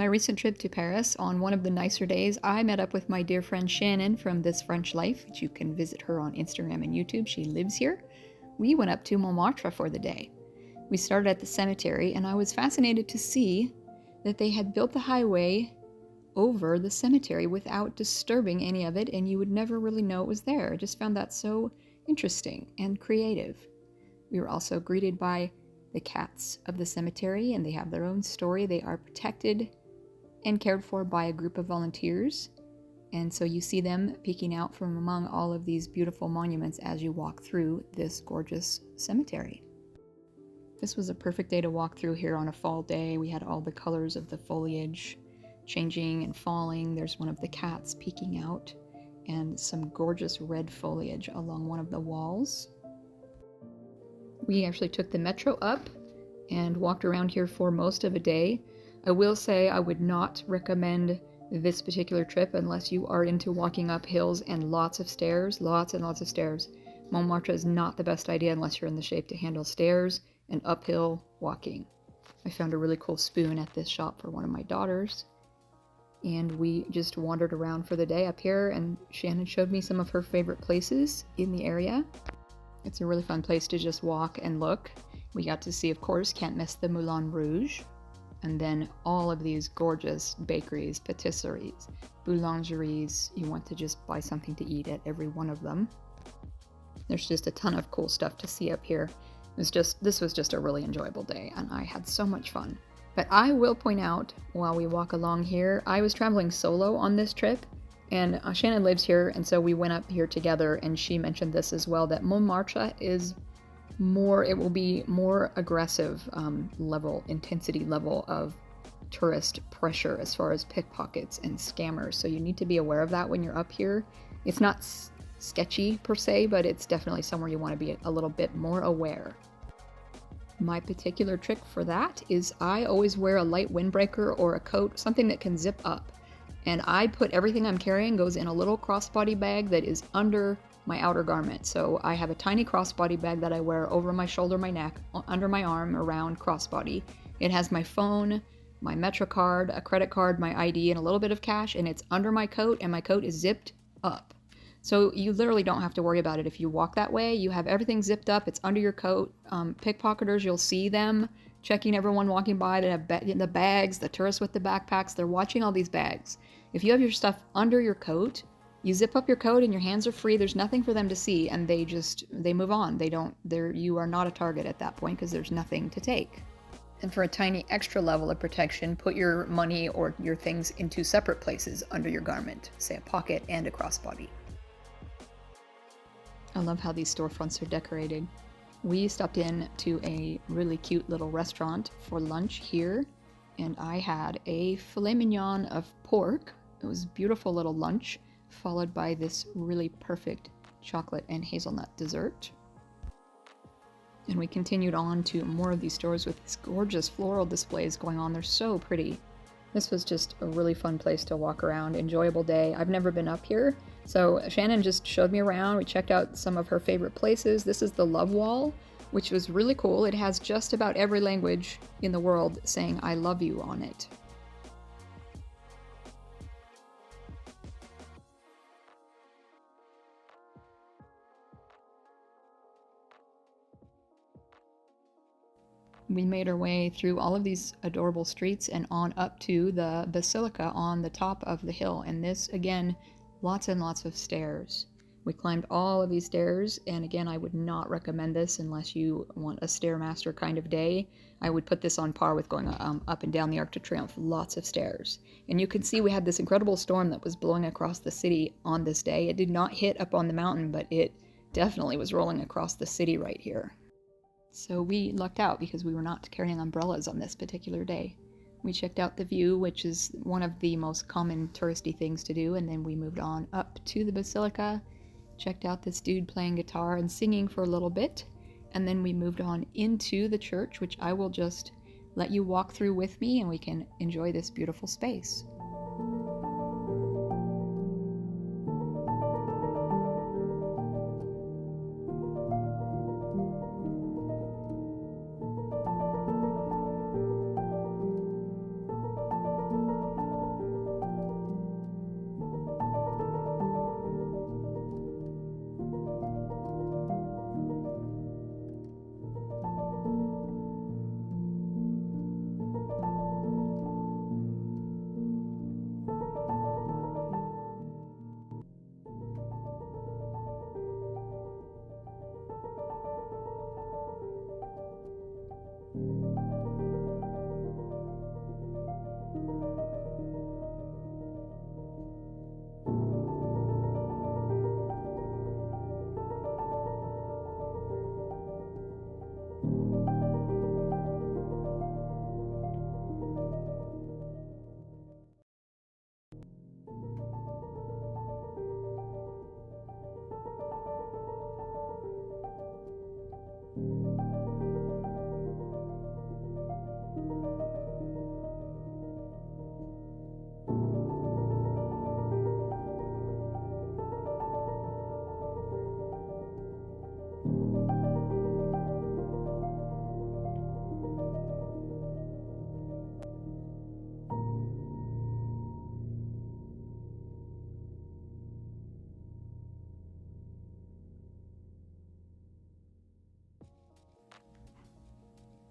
my recent trip to Paris, on one of the nicer days, I met up with my dear friend Shannon from This French Life, which you can visit her on Instagram and YouTube. She lives here. We went up to Montmartre for the day. We started at the cemetery, and I was fascinated to see that they had built the highway over the cemetery without disturbing any of it, and you would never really know it was there. I just found that so interesting and creative. We were also greeted by the cats of the cemetery, and they have their own story. They are protected and cared for by a group of volunteers, and so you see them peeking out from among all of these beautiful monuments as you walk through this gorgeous cemetery. This was a perfect day to walk through here on a fall day. We had all the colors of the foliage changing and falling. There's one of the cats peeking out, and some gorgeous red foliage along one of the walls. We actually took the metro up and walked around here for most of a day. I will say I would not recommend this particular trip unless you are into walking up hills and lots of stairs, lots and lots of stairs. Montmartre is not the best idea unless you're in the shape to handle stairs and uphill walking. I found a really cool spoon at this shop for one of my daughters, and we just wandered around for the day up here, and Shannon showed me some of her favorite places in the area. It's a really fun place to just walk and look. We got to see, of course, can't miss the Moulin Rouge, and then all of these gorgeous bakeries, patisseries, boulangeries. You want to just buy something to eat at every one of them. There's just a ton of cool stuff to see up here. This was just a really enjoyable day, and I had so much fun. But I will point out, while we walk along here, I was traveling solo on this trip, and Shannon lives here, and so we went up here together, and she mentioned this as well, that Montmartre is it will be more aggressive intensity level of tourist pressure as far as pickpockets and scammers. So you need to be aware of that when you're up here. It's not sketchy per se, but it's definitely somewhere you want to be a little bit more aware. My particular trick for that is I always wear a light windbreaker or a coat, something that can zip up. And I put everything I'm carrying goes in a little crossbody bag that is under my outer garment. So I have a tiny crossbody bag that I wear over my shoulder, my neck, under my arm, around crossbody. It has my phone, my Metro card, a credit card, my ID, and a little bit of cash, and it's under my coat, and my coat is zipped up. So you literally don't have to worry about it if you walk that way. You have everything zipped up, it's under your coat. Pickpocketers, you'll see them checking everyone walking by. They have the bags, the tourists with the backpacks, they're watching all these bags. If you have your stuff under your coat, you zip up your coat and your hands are free. There's nothing for them to see, and they move on. You are not a target at that point because there's nothing to take. And for a tiny extra level of protection, put your money or your things into separate places under your garment, say a pocket and a crossbody. I love how these storefronts are decorated. We stopped in to a really cute little restaurant for lunch here, and I had a filet mignon of pork. It was a beautiful little lunch, followed by this really perfect chocolate and hazelnut dessert. And we continued on to more of these stores with these gorgeous floral displays going on. They're so pretty. This was just a really fun place to walk around, enjoyable day. I've never been up here, so Shannon just showed me around. We checked out some of her favorite places. This is the Love Wall, which was really cool. It has just about every language in the world saying I love you on it. We made our way through all of these adorable streets and on up to the Basilica on the top of the hill. And this, again, lots and lots of stairs. We climbed all of these stairs, and again, I would not recommend this unless you want a Stairmaster kind of day. I would put this on par with going up and down the Arc de Triomphe, lots of stairs. And you can see we had this incredible storm that was blowing across the city on this day. It did not hit up on the mountain, but it definitely was rolling across the city right here. So we lucked out because we were not carrying umbrellas on this particular day. We checked out the view, which is one of the most common touristy things to do, and then we moved on up to the Basilica, checked out this dude playing guitar and singing for a little bit, and then we moved on into the church, which I will just let you walk through with me and we can enjoy this beautiful space.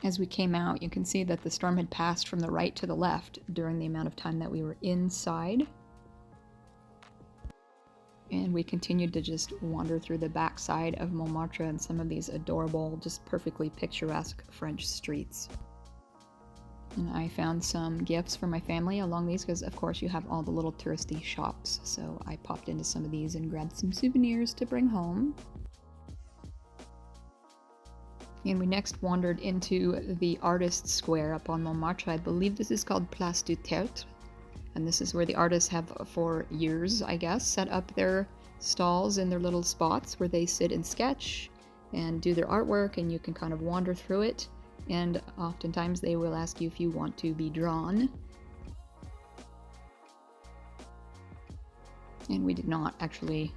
As we came out, you can see that the storm had passed from the right to the left during the amount of time that we were inside. And we continued to just wander through the backside of Montmartre and some of these adorable, just perfectly picturesque French streets. And I found some gifts for my family along these because, of course, you have all the little touristy shops. So I popped into some of these and grabbed some souvenirs to bring home. And we next wandered into the Artists' Square up on Montmartre. I believe this is called Place du Théâtre. And this is where the artists have, for years, I guess, set up their stalls in their little spots where they sit and sketch and do their artwork, and you can kind of wander through it. And oftentimes they will ask you if you want to be drawn. And we did not actually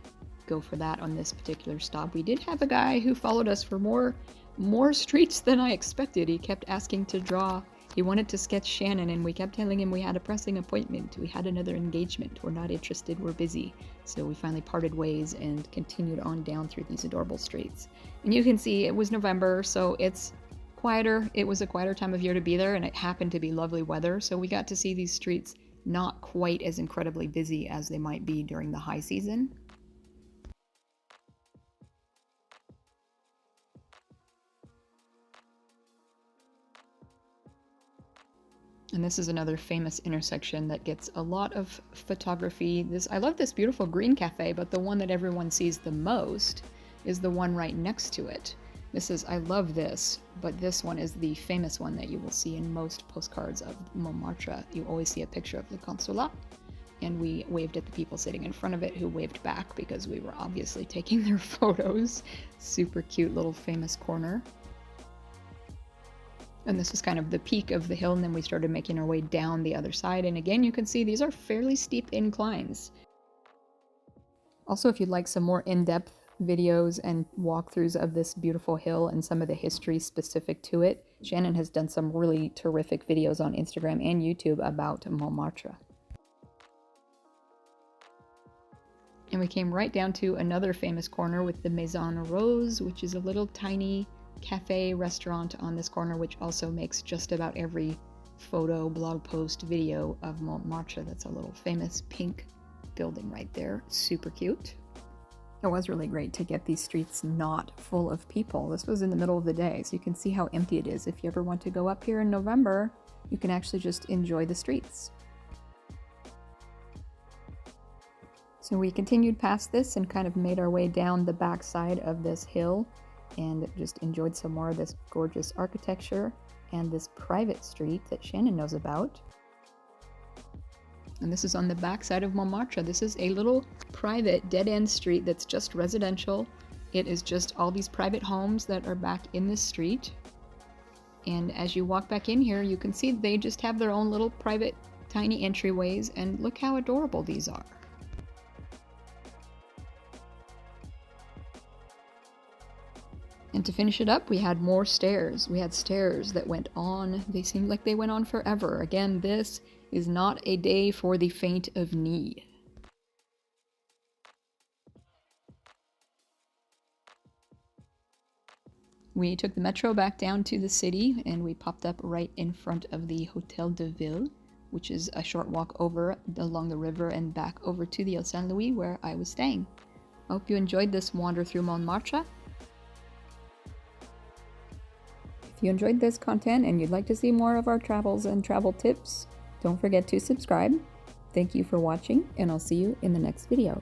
go for that on this particular stop. We did have a guy who followed us for more streets than I expected. He kept asking to draw. He wanted to sketch Shannon, and we kept telling him we had a pressing appointment. We had another engagement. We're not interested. We're busy. So we finally parted ways and continued on down through these adorable streets. And you can see it was November, so it's quieter. It was a quieter time of year to be there, and it happened to be lovely weather. So we got to see these streets not quite as incredibly busy as they might be during the high season. And this is another famous intersection that gets a lot of photography. I love this beautiful green cafe, but the one that everyone sees the most is the one right next to it. I love this, but this one is the famous one that you will see in most postcards of Montmartre. You always see a picture of the Consulat, and we waved at the people sitting in front of it who waved back because we were obviously taking their photos. Super cute little famous corner. And this is kind of the peak of the hill, and then we started making our way down the other side. And again, you can see these are fairly steep inclines. Also, if you'd like some more in-depth videos and walkthroughs of this beautiful hill and some of the history specific to it, Shannon has done some really terrific videos on Instagram and YouTube about Montmartre. And we came right down to another famous corner with the Maison Rose, which is a little tiny cafe restaurant on this corner, which also makes just about every photo, blog post, video of Montmartre. That's a little famous pink building right there. Super cute. It was really great to get these streets not full of people. This was in the middle of the day, so you can see how empty it is. If you ever want to go up here in November, you can actually just enjoy the streets. So we continued past this and kind of made our way down the backside of this hill and just enjoyed some more of this gorgeous architecture and this private street that Shannon knows about. And this is on the backside of Montmartre. This is a little private dead-end street that's just residential. It is just all these private homes that are back in this street. And as you walk back in here, you can see they just have their own little private tiny entryways, and look how adorable these are. And to finish it up, we had more stairs. We had stairs that went on. They seemed like they went on forever. Again, this is not a day for the faint of knee. We took the metro back down to the city, and we popped up right in front of the Hôtel de Ville, which is a short walk over along the river and back over to the Ile Saint-Louis where I was staying. I hope you enjoyed this wander through Montmartre. If you enjoyed this content and you'd like to see more of our travels and travel tips, don't forget to subscribe. Thank you for watching, and I'll see you in the next video.